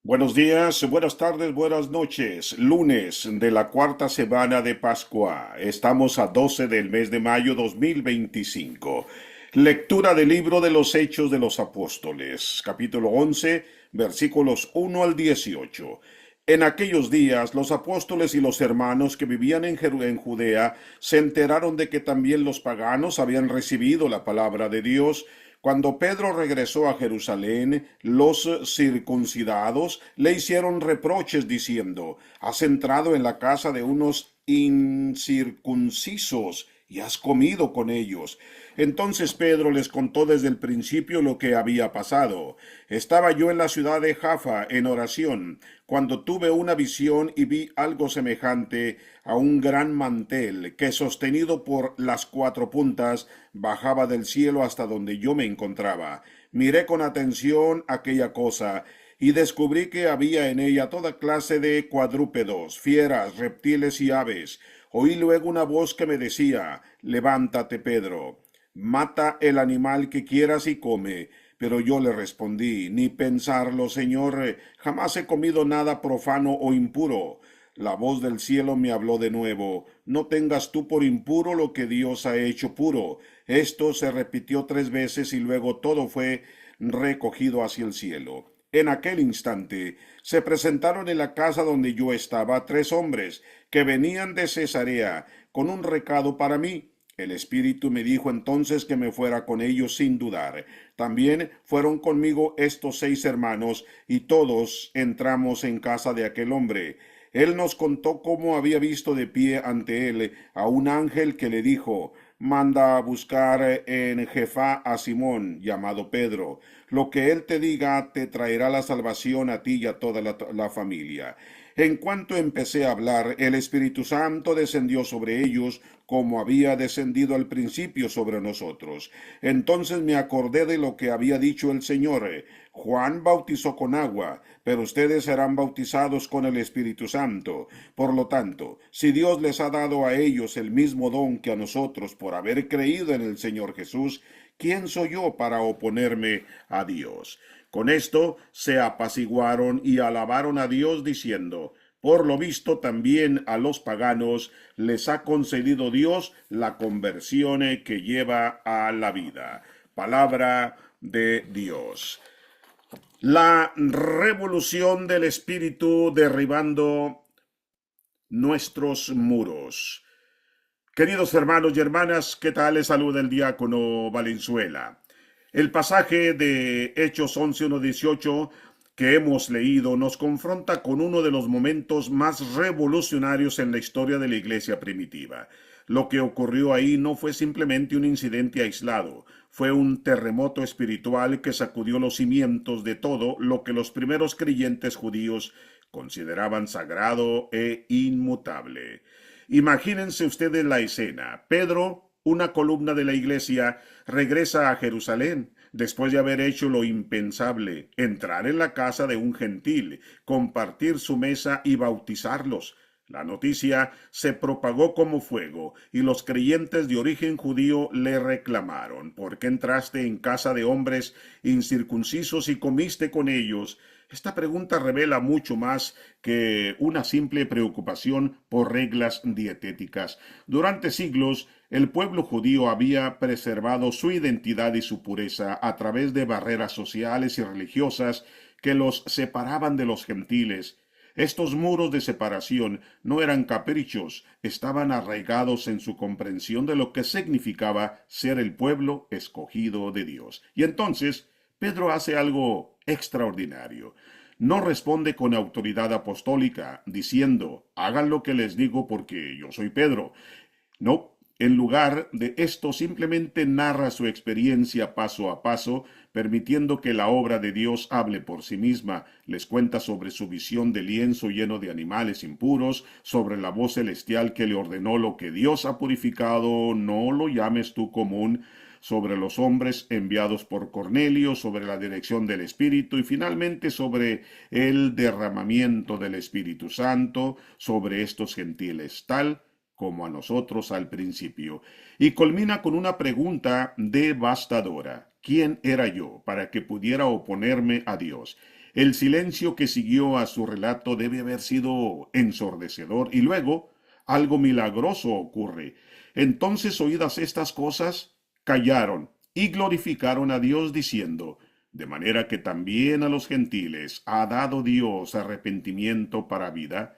Buenos días, buenas tardes, buenas noches. Lunes de la cuarta semana de Pascua. Estamos a 12 del mes de mayo 2025. Lectura del libro de los Hechos de los Apóstoles, capítulo 11, versículos 1 al 18. En aquellos días los apóstoles y los hermanos que vivían en Judea se enteraron de que también los paganos habían recibido la palabra de Dios. Cuando Pedro regresó a Jerusalén, los circuncidados le hicieron reproches diciendo: Has entrado en la casa de unos incircuncisos y has comido con ellos. Entonces Pedro les contó desde el principio lo que había pasado. Estaba yo en la ciudad de Jaffa en oración, cuando tuve una visión y vi algo semejante a un gran mantel que, sostenido por las cuatro puntas, bajaba del cielo hasta donde yo me encontraba. Miré con atención aquella cosa y descubrí que había en ella toda clase de cuadrúpedos, fieras, reptiles y aves. Oí luego una voz que me decía: Levántate, Pedro, mata el animal que quieras y come. Pero yo le respondí: Ni pensarlo, Señor, jamás he comido nada profano o impuro. La voz del cielo me habló de nuevo: No tengas tú por impuro lo que Dios ha hecho puro. Esto se repitió 3 veces y luego todo fue recogido hacia el cielo. En aquel instante se presentaron en la casa donde yo estaba 3 hombres que venían de Cesarea con un recado para mí. El Espíritu me dijo entonces que me fuera con ellos sin dudar. También fueron conmigo estos 6 hermanos, y todos entramos en casa de aquel hombre. Él nos contó cómo había visto de pie ante él a un ángel que le dijo: Manda a buscar en Jefá a Simón, llamado Pedro. Lo que él te diga te traerá la salvación a ti y a toda la familia. En cuanto empecé a hablar, el Espíritu Santo descendió sobre ellos como había descendido al principio sobre nosotros. Entonces me acordé de lo que había dicho el Señor: Juan bautizó con agua, pero ustedes serán bautizados con el Espíritu Santo. Por lo tanto, si Dios les ha dado a ellos el mismo don que a nosotros por haber creído en el Señor Jesús, ¿quién soy yo para oponerme a Dios? Con esto se apaciguaron y alabaron a Dios diciendo: Por lo visto también a los paganos les ha concedido Dios la conversión que lleva a la vida. Palabra de Dios. La revolución del Espíritu derribando nuestros muros. Queridos hermanos y hermanas, ¿qué tal? Les saluda el diácono Valenzuela. El pasaje de Hechos 11:1-18 que hemos leído nos confronta con uno de los momentos más revolucionarios en la historia de la iglesia primitiva. Lo que ocurrió ahí no fue simplemente un incidente aislado, fue un terremoto espiritual que sacudió los cimientos de todo lo que los primeros creyentes judíos consideraban sagrado e inmutable. Imagínense ustedes la escena. Pedro, una columna de la iglesia, regresa a Jerusalén después de haber hecho lo impensable: entrar en la casa de un gentil, compartir su mesa y bautizarlos. La noticia se propagó como fuego, y los creyentes de origen judío le reclamaron: ¿Por qué entraste en casa de hombres incircuncisos y comiste con ellos? Esta pregunta revela mucho más que una simple preocupación por reglas dietéticas. Durante siglos, el pueblo judío había preservado su identidad y su pureza a través de barreras sociales y religiosas que los separaban de los gentiles. Estos muros de separación no eran caprichos, estaban arraigados en su comprensión de lo que significaba ser el pueblo escogido de Dios. Y entonces, Pedro hace algo extraordinario. No responde con autoridad apostólica, diciendo: Hagan lo que les digo porque yo soy Pedro. No, en lugar de esto simplemente narra su experiencia paso a paso, permitiendo que la obra de Dios hable por sí misma. Les cuenta sobre su visión de lienzo lleno de animales impuros, sobre la voz celestial que le ordenó: Lo que Dios ha purificado, no lo llames tú común, sobre los hombres enviados por Cornelio, sobre la dirección del Espíritu y finalmente sobre el derramamiento del Espíritu Santo sobre estos gentiles, tal como a nosotros al principio. Y culmina con una pregunta devastadora: ¿quién era yo para que pudiera oponerme a Dios? El silencio que siguió a su relato debe haber sido ensordecedor, y luego algo milagroso ocurre. Entonces, oídas estas cosas, callaron y glorificaron a Dios diciendo, de manera que también a los gentiles ha dado Dios arrepentimiento para vida.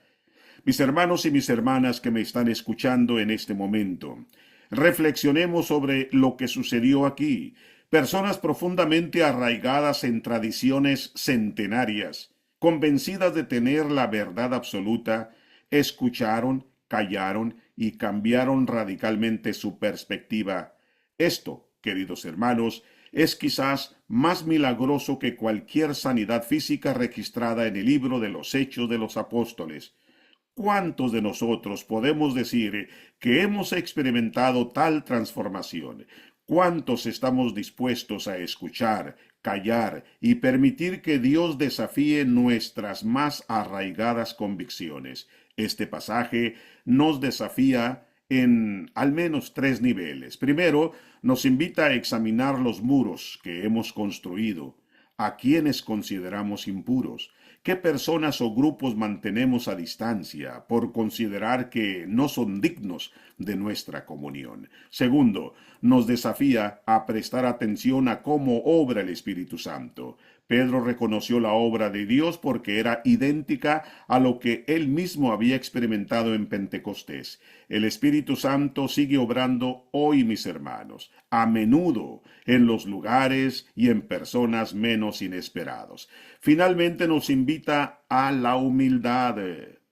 Mis hermanos y mis hermanas que me están escuchando en este momento, reflexionemos sobre lo que sucedió aquí. Personas profundamente arraigadas en tradiciones centenarias, convencidas de tener la verdad absoluta, escucharon, callaron y cambiaron radicalmente su perspectiva. Esto, queridos hermanos, es quizás más milagroso que cualquier sanidad física registrada en el libro de los Hechos de los Apóstoles. ¿Cuántos de nosotros podemos decir que hemos experimentado tal transformación? ¿Cuántos estamos dispuestos a escuchar, callar y permitir que Dios desafíe nuestras más arraigadas convicciones? Este pasaje nos desafía en al menos tres niveles. Primero, nos invita a examinar los muros que hemos construido, a quienes consideramos impuros. ¿Qué personas o grupos mantenemos a distancia por considerar que no son dignos de nuestra comunión? Segundo, nos desafía a prestar atención a cómo obra el Espíritu Santo. Pedro reconoció la obra de Dios porque era idéntica a lo que él mismo había experimentado en Pentecostés. El Espíritu Santo sigue obrando hoy, mis hermanos, a menudo en los lugares y en personas menos inesperados. Finalmente nos invita a la humildad.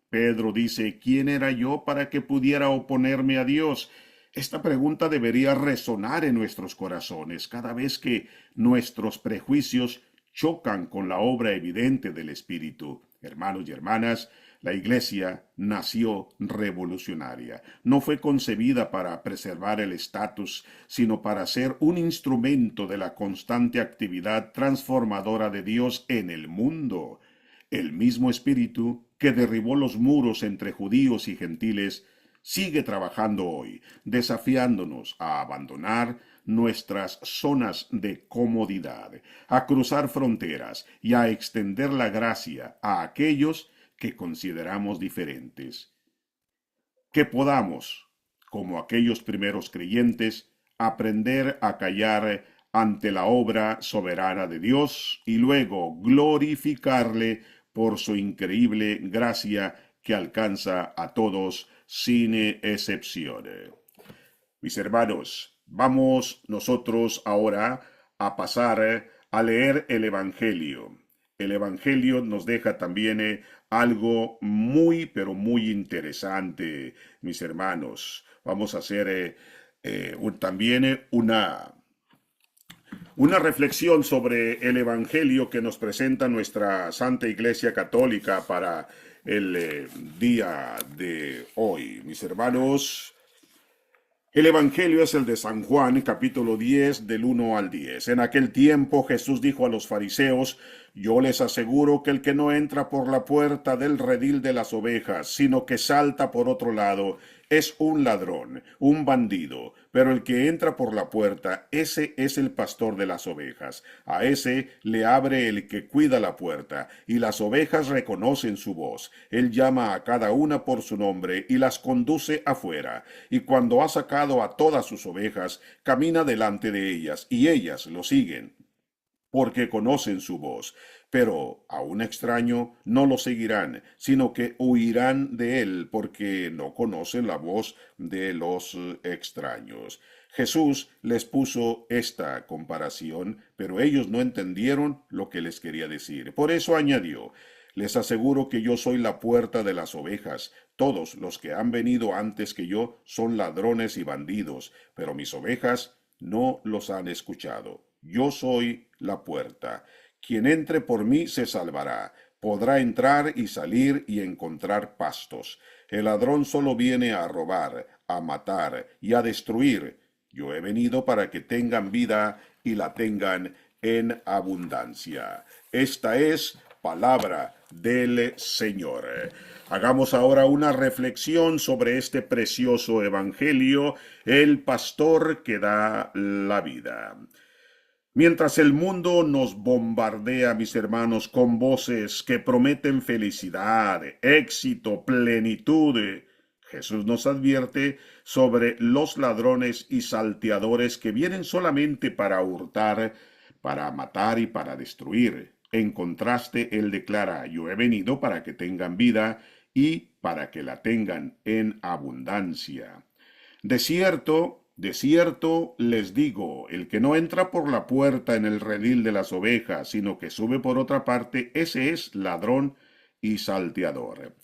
Pedro dice, ¿quién era yo para que pudiera oponerme a Dios? Esta pregunta debería resonar en nuestros corazones cada vez que nuestros prejuicios chocan con la obra evidente del Espíritu. Hermanos y hermanas, la Iglesia nació revolucionaria. No fue concebida para preservar el estatus, sino para ser un instrumento de la constante actividad transformadora de Dios en el mundo. El mismo Espíritu que derribó los muros entre judíos y gentiles sigue trabajando hoy, desafiándonos a abandonar nuestras zonas de comodidad, a cruzar fronteras y a extender la gracia a aquellos que consideramos diferentes. Que podamos, como aquellos primeros creyentes, aprender a callar ante la obra soberana de Dios y luego glorificarle por su increíble gracia que alcanza a todos sin excepción. Mis hermanos, vamos nosotros ahora a pasar a leer el Evangelio. El Evangelio nos deja también algo muy, pero muy interesante, mis hermanos. Vamos a hacer también una reflexión sobre el Evangelio que nos presenta nuestra Santa Iglesia Católica para el día de hoy. Mis hermanos, el Evangelio es el de San Juan, capítulo 10, del 1 al 10. En aquel tiempo Jesús dijo a los fariseos, yo les aseguro que el que no entra por la puerta del redil de las ovejas, sino que salta por otro lado, es un ladrón, un bandido, pero el que entra por la puerta, ese es el pastor de las ovejas. A ese le abre el que cuida la puerta, y las ovejas reconocen su voz. Él llama a cada una por su nombre y las conduce afuera, y cuando ha sacado a todas sus ovejas, camina delante de ellas, y ellas lo siguen, porque conocen su voz. Pero a un extraño no lo seguirán, sino que huirán de él, porque no conocen la voz de los extraños. Jesús les puso esta comparación, pero ellos no entendieron lo que les quería decir. Por eso añadió, les aseguro que yo soy la puerta de las ovejas. Todos los que han venido antes que yo son ladrones y bandidos, pero mis ovejas no los han escuchado. Yo soy la puerta. Quien entre por mí se salvará. Podrá entrar y salir y encontrar pastos. El ladrón solo viene a robar, a matar y a destruir. Yo he venido para que tengan vida y la tengan en abundancia. Esta es palabra del Señor. Hagamos ahora una reflexión sobre este precioso evangelio, el pastor que da la vida. Mientras el mundo nos bombardea, mis hermanos, con voces que prometen felicidad, éxito, plenitud, Jesús nos advierte sobre los ladrones y salteadores que vienen solamente para hurtar, para matar y para destruir. En contraste, Él declara, yo he venido para que tengan vida y para que la tengan en abundancia. De cierto les digo, el que no entra por la puerta en el redil de las ovejas, sino que sube por otra parte, ese es ladrón y salteador.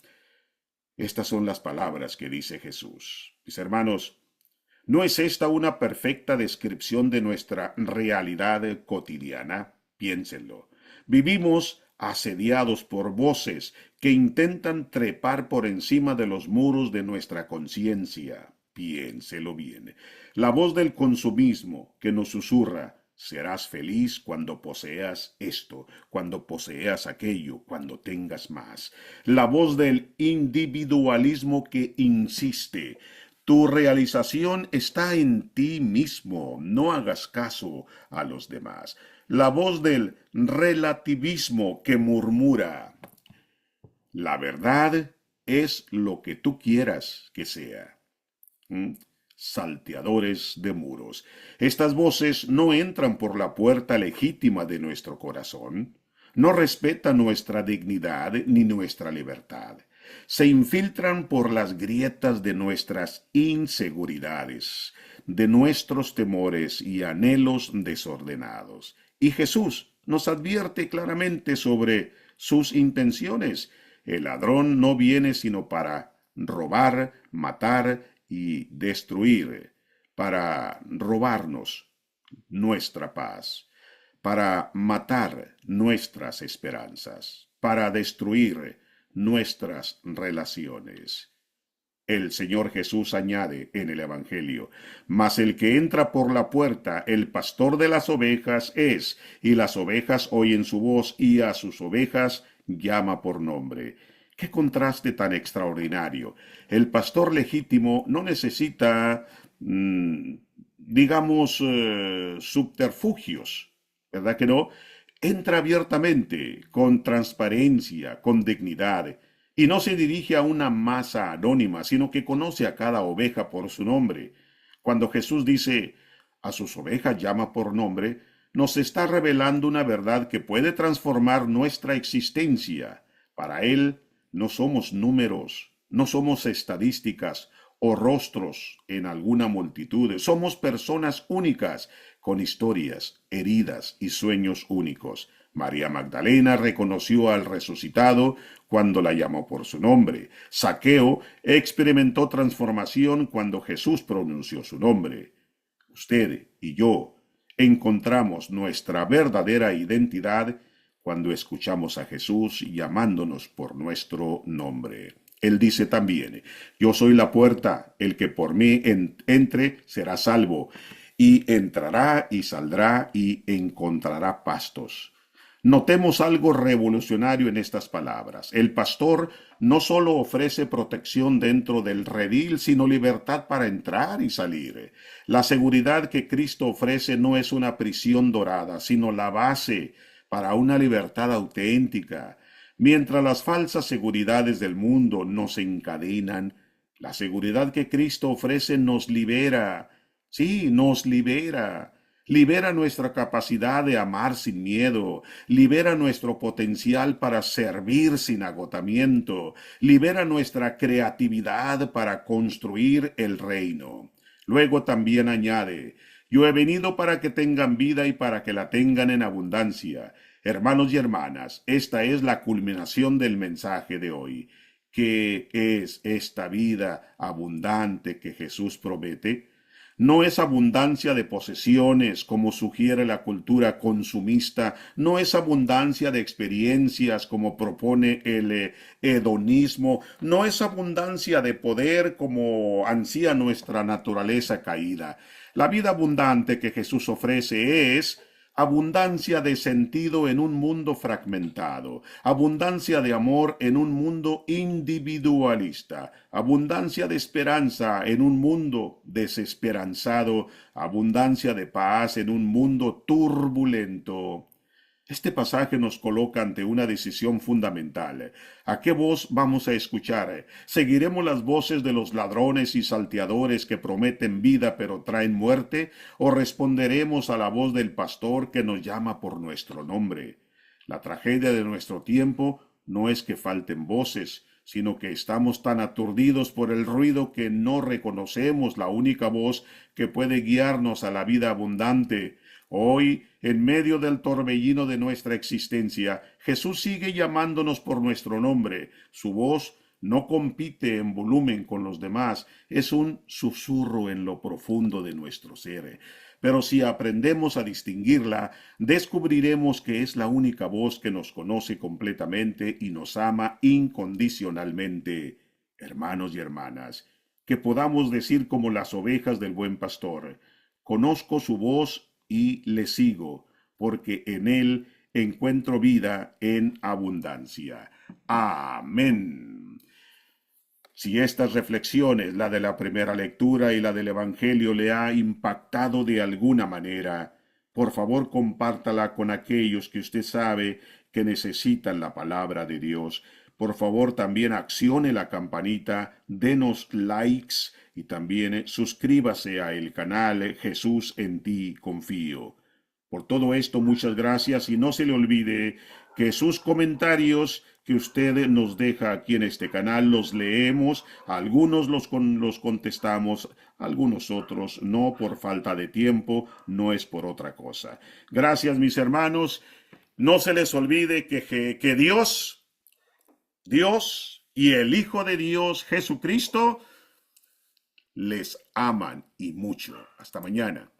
Estas son las palabras que dice Jesús. Mis hermanos, ¿no es esta una perfecta descripción de nuestra realidad cotidiana? Piénsenlo. Vivimos asediados por voces que intentan trepar por encima de los muros de nuestra conciencia. Piénselo bien. La voz del consumismo que nos susurra: serás feliz cuando poseas esto, cuando poseas aquello, cuando tengas más. La voz del individualismo que insiste: tu realización está en ti mismo, no hagas caso a los demás. La voz del relativismo que murmura: la verdad es lo que tú quieras que sea. ¿Mm? Salteadores de muros. Estas voces no entran por la puerta legítima de nuestro corazón, no respetan nuestra dignidad ni nuestra libertad. Se infiltran por las grietas de nuestras inseguridades, de nuestros temores y anhelos desordenados. Y Jesús nos advierte claramente sobre sus intenciones. El ladrón no viene sino para robar, matar y destruir, para robarnos nuestra paz, para matar nuestras esperanzas, para destruir nuestras relaciones. El Señor Jesús añade en el Evangelio: mas el que entra por la puerta, el pastor de las ovejas es, y las ovejas oyen su voz, y a sus ovejas llama por nombre. ¡Qué contraste tan extraordinario! El pastor legítimo no necesita, digamos, subterfugios, ¿verdad que no? Entra abiertamente, con transparencia, con dignidad, y no se dirige a una masa anónima, sino que conoce a cada oveja por su nombre. Cuando Jesús dice, a sus ovejas llama por nombre, nos está revelando una verdad que puede transformar nuestra existencia. Para Él no somos números, no somos estadísticas o rostros en alguna multitud. Somos personas únicas, con historias, heridas y sueños únicos. María Magdalena reconoció al resucitado cuando la llamó por su nombre. Zaqueo experimentó transformación cuando Jesús pronunció su nombre. Usted y yo encontramos nuestra verdadera identidad cuando escuchamos a Jesús llamándonos por nuestro nombre. Él dice también, yo soy la puerta, el que por mí entre será salvo, y entrará y saldrá y encontrará pastos. Notemos algo revolucionario en estas palabras. El pastor no solo ofrece protección dentro del redil, sino libertad para entrar y salir. La seguridad que Cristo ofrece no es una prisión dorada, sino la base para una libertad auténtica. Mientras las falsas seguridades del mundo nos encadenan, la seguridad que Cristo ofrece nos libera. Sí, nos libera. Libera nuestra capacidad de amar sin miedo, libera nuestro potencial para servir sin agotamiento, libera nuestra creatividad para construir el reino. Luego también añade, yo he venido para que tengan vida y para que la tengan en abundancia. Hermanos y hermanas, esta es la culminación del mensaje de hoy. ¿Qué es esta vida abundante que Jesús promete? No es abundancia de posesiones, como sugiere la cultura consumista, no es abundancia de experiencias, como propone el hedonismo, no es abundancia de poder, como ansía nuestra naturaleza caída. La vida abundante que Jesús ofrece es abundancia de sentido en un mundo fragmentado, abundancia de amor en un mundo individualista, abundancia de esperanza en un mundo desesperanzado, abundancia de paz en un mundo turbulento. Este pasaje nos coloca ante una decisión fundamental. ¿A qué voz vamos a escuchar? ¿Seguiremos las voces de los ladrones y salteadores que prometen vida pero traen muerte? ¿O responderemos a la voz del pastor que nos llama por nuestro nombre? La tragedia de nuestro tiempo no es que falten voces, sino que estamos tan aturdidos por el ruido que no reconocemos la única voz que puede guiarnos a la vida abundante. Hoy, en medio del torbellino de nuestra existencia, Jesús sigue llamándonos por nuestro nombre. Su voz no compite en volumen con los demás, es un susurro en lo profundo de nuestro ser. Pero si aprendemos a distinguirla, descubriremos que es la única voz que nos conoce completamente y nos ama incondicionalmente. Hermanos y hermanas, que podamos decir como las ovejas del buen pastor: conozco su voz y le sigo, porque en él encuentro vida en abundancia. Amén. Si estas reflexiones, la de la primera lectura y la del Evangelio, le ha impactado de alguna manera, por favor compártala con aquellos que usted sabe que necesitan la palabra de Dios. Por favor también accione la campanita, denos likes y también suscríbase a el canal Jesús en ti confío. Por todo esto, muchas gracias y no se le olvide que sus comentarios que usted nos deja aquí en este canal los leemos, algunos los contestamos, algunos otros no por falta de tiempo, no es por otra cosa. Gracias, mis hermanos. No se les olvide que Dios y el Hijo de Dios, Jesucristo, les aman y mucho. Hasta mañana.